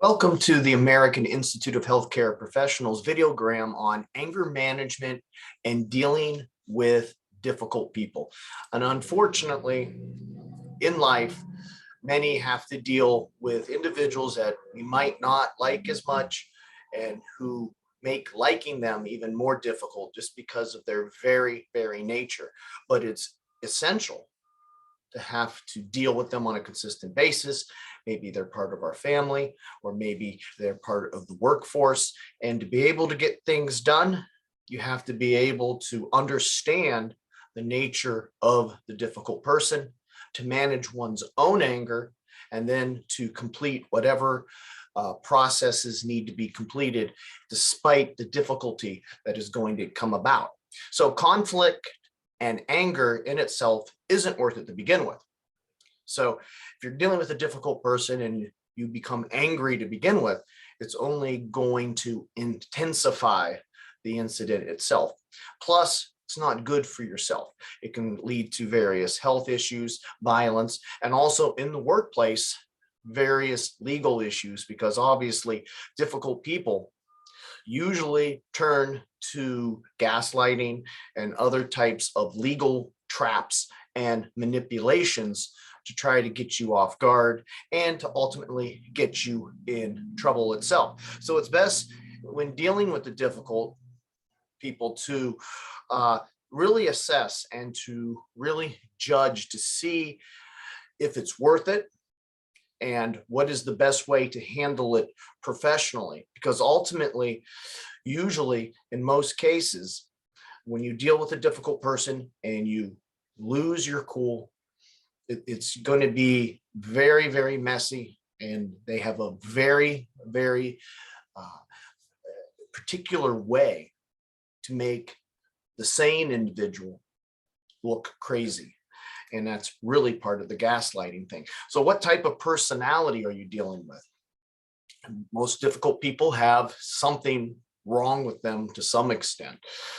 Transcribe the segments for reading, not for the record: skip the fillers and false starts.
Welcome to the American Institute of Healthcare Professionals Videogram on anger management and dealing with difficult people. And unfortunately, in life, many have to deal with individuals that we might not like as much and who make liking them even more difficult just because of their very nature. But it's essential to have to deal with them on a consistent basis. Maybe they're part of our family, or maybe they're part of the workforce. And to be able to get things done, you have to be able to understand the nature of the difficult person, to manage one's own anger, and then to complete whatever processes need to be completed despite the difficulty that is going to come about. So conflict and anger in itself isn't worth it to begin with. So if you're dealing with a difficult person and you become angry to begin with, it's only going to intensify the incident itself. Plus, it's not good for yourself. It can lead to various health issues, violence, and also in the workplace, various legal issues, because obviously difficult people usually turn to gaslighting and other types of legal traps and manipulations to try to get you off guard and to ultimately get you in trouble itself. So it's best when dealing with the difficult people to really assess and to really judge to see if it's worth it and what is the best way to handle it professionally. Because ultimately, usually in most cases, when you deal with a difficult person and you lose your cool, it's going to be very messy, and they have a very particular way to make the sane individual look crazy. And that's really part of the gaslighting thing. So what type of personality are you dealing with? Most difficult people have something wrong with them to some extent.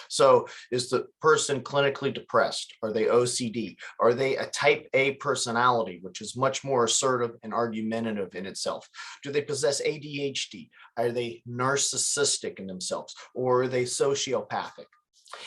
So is the person clinically depressed? Are they OCD? Are they a type A personality, which is much more assertive and argumentative in itself? Do they possess ADHD? Are they narcissistic in themselves? Or are they sociopathic?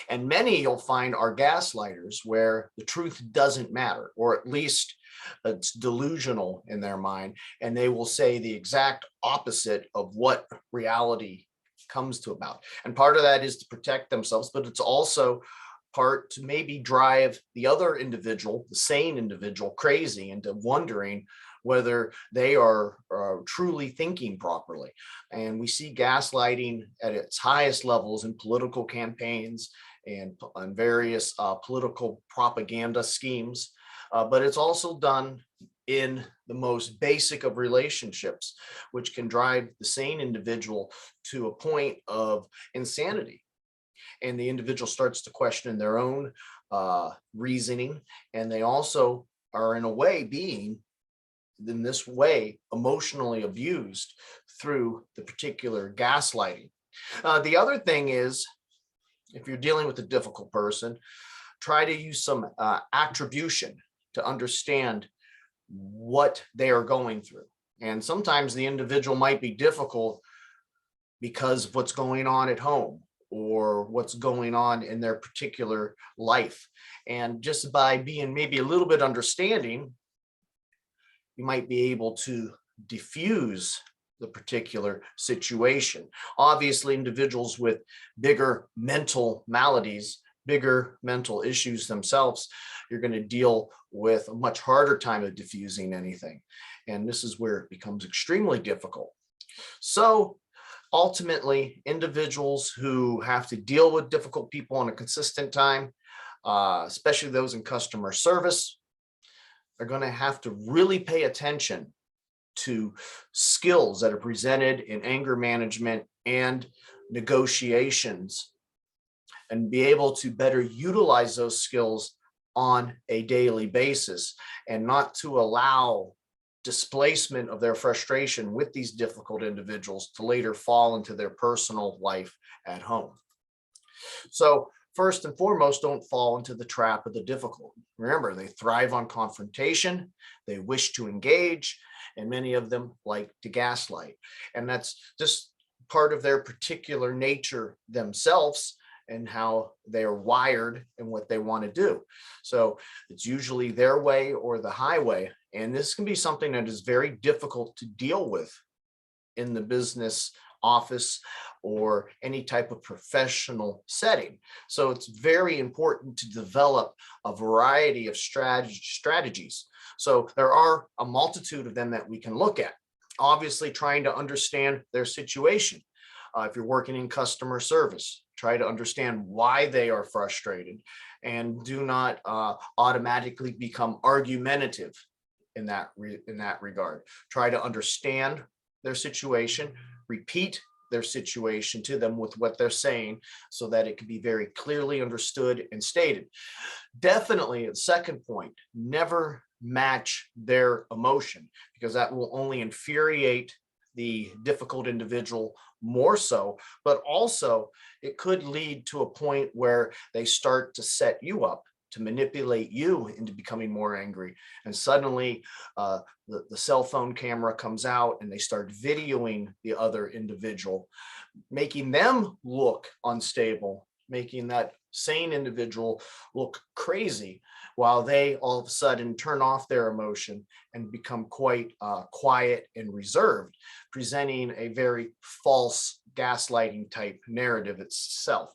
And many you'll find are gaslighters, where the truth doesn't matter, or at least it's delusional in their mind, and they will say the exact opposite of what reality comes to about. And part of that is to protect themselves, but it's also part to maybe drive the other individual, the sane individual, crazy into wondering whether they are truly thinking properly. And we see gaslighting at its highest levels in political campaigns and on various political propaganda schemes, but it's also done in the most basic of relationships, which can drive the sane individual to a point of insanity. And the individual starts to question their own reasoning, and they also are in a way being in this way emotionally abused through the particular gaslighting. The other thing is, if you're dealing with a difficult person, try to use some attribution to understand what they are going through. And sometimes the individual might be difficult because of what's going on at home or what's going on in their particular life. And just by being maybe a little bit understanding, you might be able to diffuse the particular situation. Obviously, individuals with bigger mental maladies, bigger mental issues themselves, you're going to deal with a much harder time of diffusing anything. And this is where it becomes extremely difficult. So ultimately, individuals who have to deal with difficult people on a consistent time, especially those in customer service, are going to have to really pay attention to skills that are presented in anger management and negotiations, and be able to better utilize those skills on a daily basis, and not to allow displacement of their frustration with these difficult individuals to later fall into their personal life at home. So first and foremost, don't fall into the trap of the difficult. Remember, they thrive on confrontation, they wish to engage, and many of them like to gaslight. And that's just part of their particular nature themselves and how they're wired and what they want to do. So it's usually their way or the highway. And this can be something that is very difficult to deal with in the business office or any type of professional setting. So it's very important to develop a variety of strategies. So there are a multitude of them that we can look at. Obviously, trying to understand their situation. If you're working in customer service, try to understand why they are frustrated, and do not automatically become argumentative in that regard. Try to understand their situation, repeat their situation to them with what they're saying so that it can be very clearly understood and stated. Definitely, a second point, never match their emotion, because that will only infuriate the difficult individual more so, but also it could lead to a point where they start to set you up to manipulate you into becoming more angry. And suddenly the cell phone camera comes out and they start videoing the other individual, making them look unstable, making that sane individual look crazy, while they all of a sudden turn off their emotion and become quite quiet and reserved, presenting a very false gaslighting type narrative itself.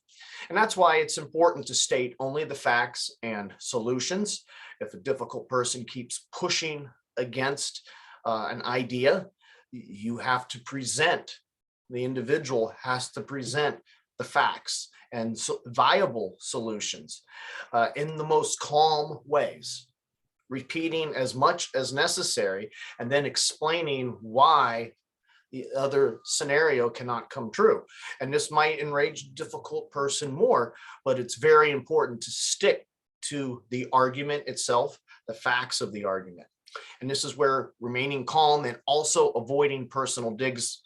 And that's why it's important to state only the facts and solutions. If a difficult person keeps pushing against an idea, you have to present, the individual has to present the facts and viable solutions in the most calm ways, repeating as much as necessary, and then explaining why the other scenario cannot come true. And this might enrage a difficult person more, but it's very important to stick to the argument itself, the facts of the argument. And this is where remaining calm and also avoiding personal digs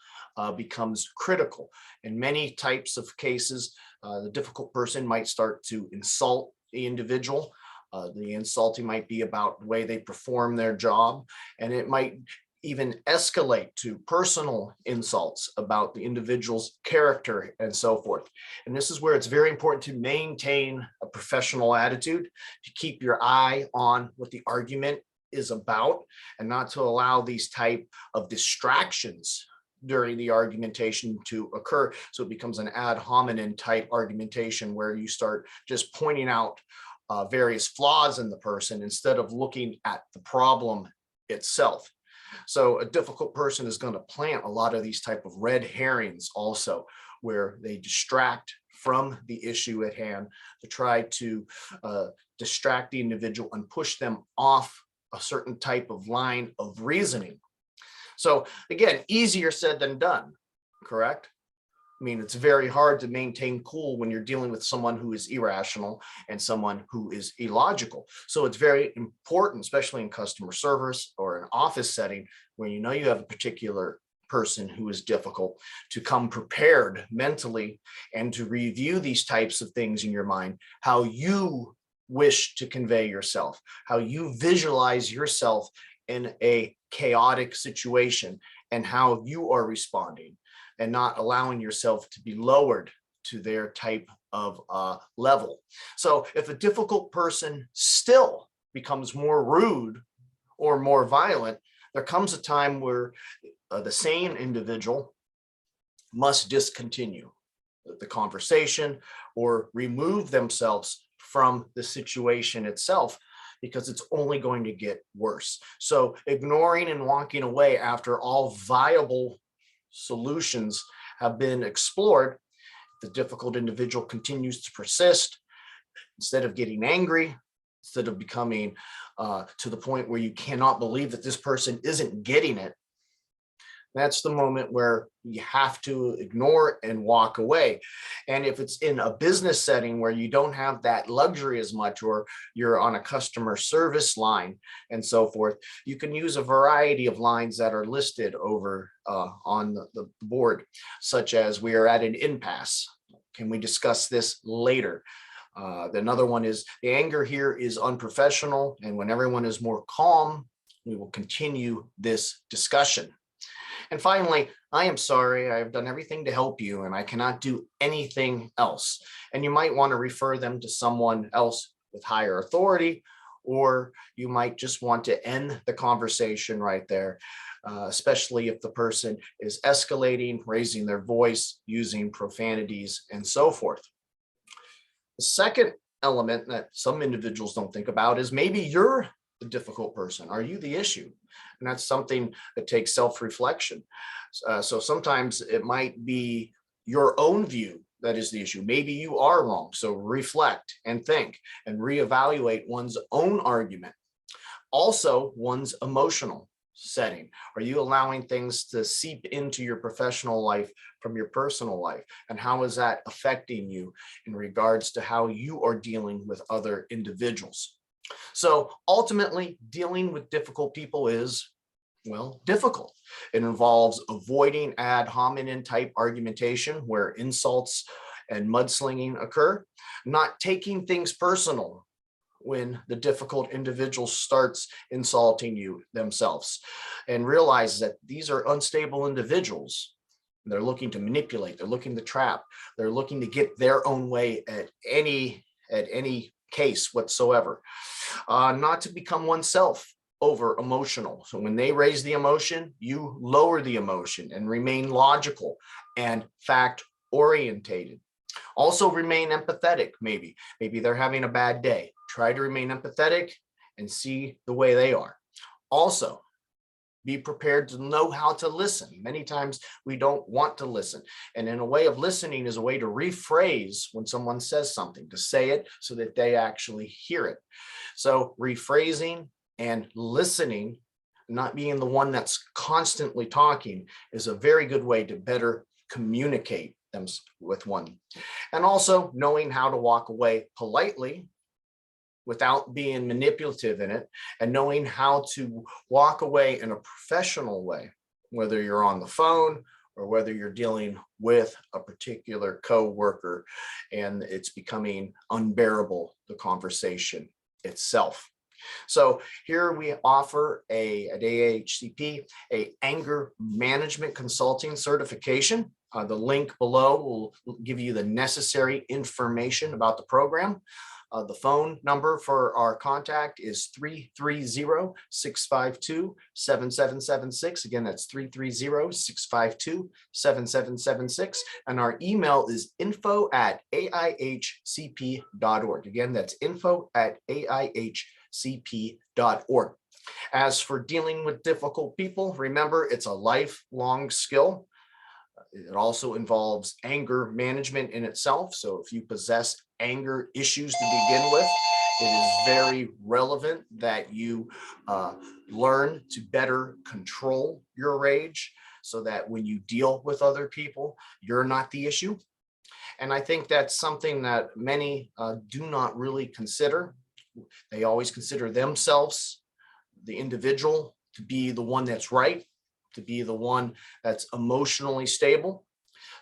becomes critical. In many types of cases, the difficult person might start to insult the individual. The insulting might be about the way they perform their job, and it might even escalate to personal insults about the individual's character and so forth. And this is where it's very important to maintain a professional attitude, to keep your eye on what the argument is about, and not to allow these type of distractions during the argumentation to occur. So it becomes an ad hominem type argumentation where you start just pointing out various flaws in the person instead of looking at the problem itself. So a difficult person is going to plant a lot of these type of red herrings also, where they distract from the issue at hand to try to distract the individual and push them off a certain type of line of reasoning. So again, easier said than done, correct? I mean, it's very hard to maintain cool when you're dealing with someone who is irrational and someone who is illogical. So it's very important, especially in customer service or an office setting, where you know you have a particular person who is difficult, to come prepared mentally and to review these types of things in your mind, how you wish to convey yourself, how you visualize yourself in a chaotic situation, and how you are responding, and not allowing yourself to be lowered to their type of level. So if a difficult person still becomes more rude or more violent, there comes a time where the sane individual must discontinue the conversation or remove themselves from the situation itself, because it's only going to get worse. So ignoring and walking away after all viable solutions have been explored, the difficult individual continues to persist, instead of getting angry, instead of becoming to the point where you cannot believe that this person isn't getting it, that's the moment where you have to ignore and walk away. And if it's in a business setting where you don't have that luxury as much, or you're on a customer service line and so forth, you can use a variety of lines that are listed over on the board, such as, we are at an impasse. Can we discuss this later? Another one is the anger here is unprofessional, and when everyone is more calm, we will continue this discussion. And finally, I am sorry, I have done everything to help you and I cannot do anything else. And you might want to refer them to someone else with higher authority, or you might just want to end the conversation right there, especially if the person is escalating, raising their voice, using profanities, and so forth. The second element that some individuals don't think about is maybe you're the difficult person. Are you the issue? And that's something that takes self-reflection. So sometimes it might be your own view that is the issue. Maybe you are wrong. So reflect and think and reevaluate one's own argument. Also, one's emotional setting. Are you allowing things to seep into your professional life from your personal life? And how is that affecting you in regards to how you are dealing with other individuals? So ultimately, dealing with difficult people is, well, difficult. It involves avoiding ad hominem type argumentation where insults and mudslinging occur, not taking things personal when the difficult individual starts insulting you themselves, and realize that these are unstable individuals. They're looking to manipulate, they're looking to trap, they're looking to get their own way at any case whatsoever. Not to become oneself over emotional. So when they raise the emotion, you lower the emotion and remain logical and fact orientated. Also remain empathetic. Maybe they're having a bad day. Try to remain empathetic and see the way they are. Also, be prepared to know how to listen. Many times we don't want to listen. And in a way of listening is a way to rephrase when someone says something, to say it so that they actually hear it. So rephrasing and listening, not being the one that's constantly talking, is a very good way to better communicate them with one. And also knowing how to walk away politely without being manipulative in it, and knowing how to walk away in a professional way, whether you're on the phone or whether you're dealing with a particular co-worker and it's becoming unbearable, the conversation itself. So here we offer at AIHCP a anger management consulting certification. The link below will give you the necessary information about the program. The phone number for our contact is 330-652-7776. Again, that's 330-652-7776. And our email is info@aihcp.org. Again, that's info@aihcp.org. As for dealing with difficult people, remember, it's a lifelong skill. It also involves anger management in itself. So if you possess anger issues to begin with, it is very relevant that you learn to better control your rage so that when you deal with other people, you're not the issue. And I think that's something that many do not really consider. They always consider themselves, the individual, to be the one that's right, to be the one that's emotionally stable.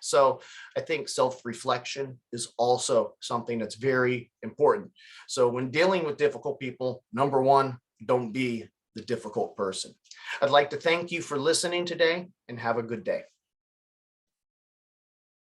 So I think self-reflection is also something that's very important. So when dealing with difficult people, number one, don't be the difficult person. I'd like to thank you for listening today and have a good day.